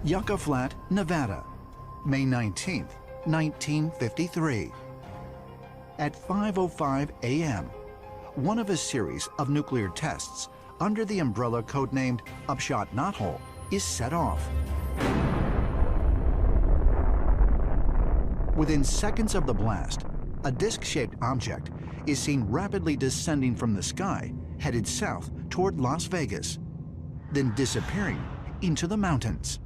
Yucca Flat, Nevada, May 19, 1953. At 5:05 a.m., one of a series of nuclear tests under the umbrella codenamed Upshot Knothole is set off. Within seconds of the blast, a disc-shaped object is seen rapidly descending from the sky, headed south toward Las Vegas, then disappearing into the mountains.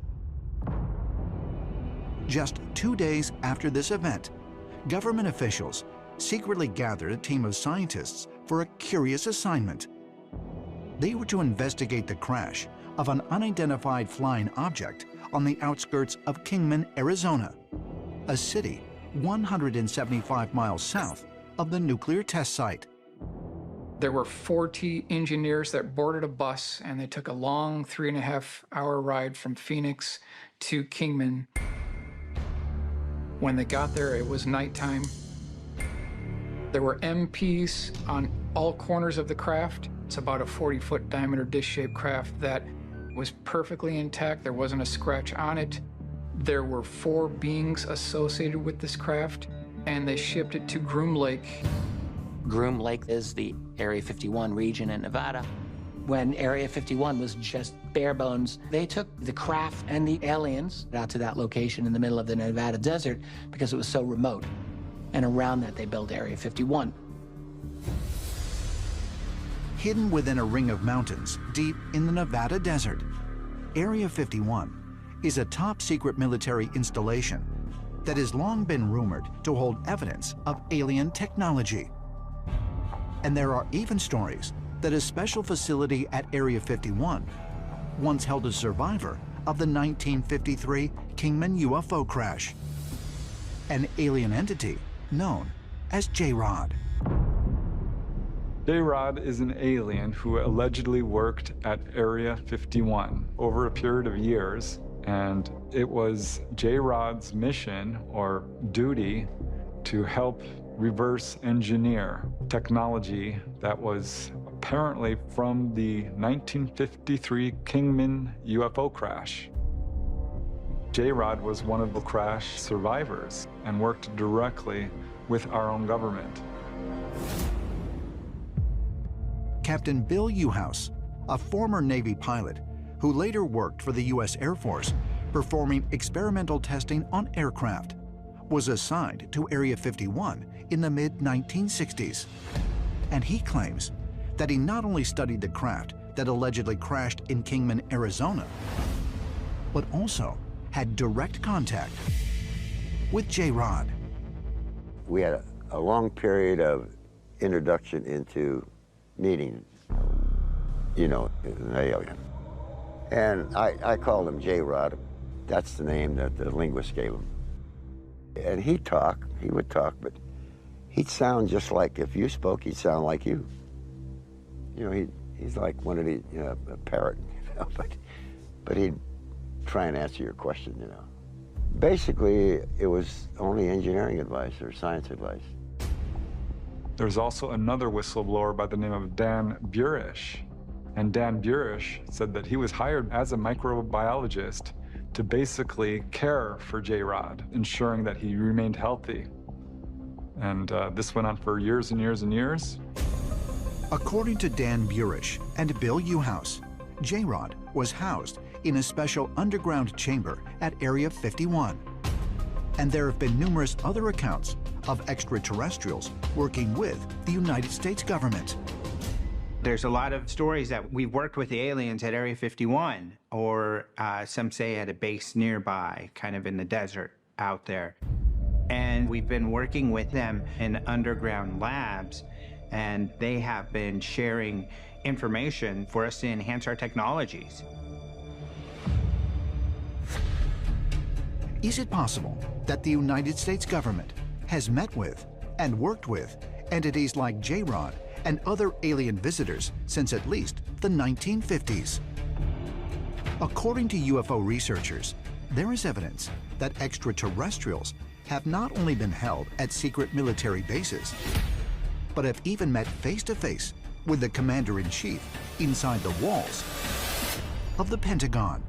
Just 2 days after this event, government officials secretly gathered a team of scientists for a curious assignment. They were to investigate the crash of an unidentified flying object on the outskirts of Kingman, Arizona, a city 175 miles south of the nuclear test site. There were 40 engineers that boarded a bus, and they took a long 3.5-hour ride from Phoenix to Kingman. When they got there, it was nighttime. There were MPs on all corners of the craft. It's about a 40-foot diameter disc-shaped craft that was perfectly intact. There wasn't a scratch on it. There were 4 beings associated with this craft, and they shipped it to Groom Lake. Groom Lake is the Area 51 region in Nevada. When Area 51 was just bare bones, they took the craft and the aliens out to that location in the middle of the Nevada desert because it was so remote. And around that, they built Area 51. Hidden within a ring of mountains deep in the Nevada desert, Area 51 is a top-secret military installation that has long been rumored to hold evidence of alien technology. And there are even stories that a special facility at Area 51 once held a survivor of the 1953 Kingman UFO crash, an alien entity known as J-Rod. J-Rod is an alien who allegedly worked at Area 51 over a period of years, and it was J-Rod's mission or duty to help reverse engineer technology that was apparently from the 1953 Kingman UFO crash. J-Rod was one of the crash survivors and worked directly with our own government. Captain Bill Uhouse, a former Navy pilot who later worked for the U.S. Air Force performing experimental testing on aircraft, was assigned to Area 51 in the mid-1960s. And he claims that he not only studied the craft that allegedly crashed in Kingman, Arizona, but also had direct contact with J-Rod. We had a long period of introduction into meeting, you know, an alien. And I called him J-Rod. That's the name that the linguist gave him. And he would talk, but he'd sound just like, if you spoke, he'd sound like you. You know, he's like one of the, you know, a parrot, you know, but he'd try and answer your question, you know. Basically, it was only engineering advice or science advice. There's also another whistleblower by the name of Dan Burish. And Dan Burish said that he was hired as a microbiologist to basically care for J-Rod, ensuring that he remained healthy. And this went on for years and years and years. According to Dan Burish and Bill Uhouse, J-Rod was housed in a special underground chamber at Area 51. And there have been numerous other accounts of extraterrestrials working with the United States government. There's a lot of stories that we've worked with the aliens at Area 51, or some say at a base nearby, kind of in the desert out there. And we've been working with them in underground labs, and they have been sharing information for us to enhance our technologies. Is it possible that the United States government has met with and worked with entities like J-Rod and other alien visitors since at least the 1950s? According to UFO researchers, there is evidence that extraterrestrials have not only been held at secret military bases, but have even met face-to-face with the commander-in-chief inside the walls of the Pentagon.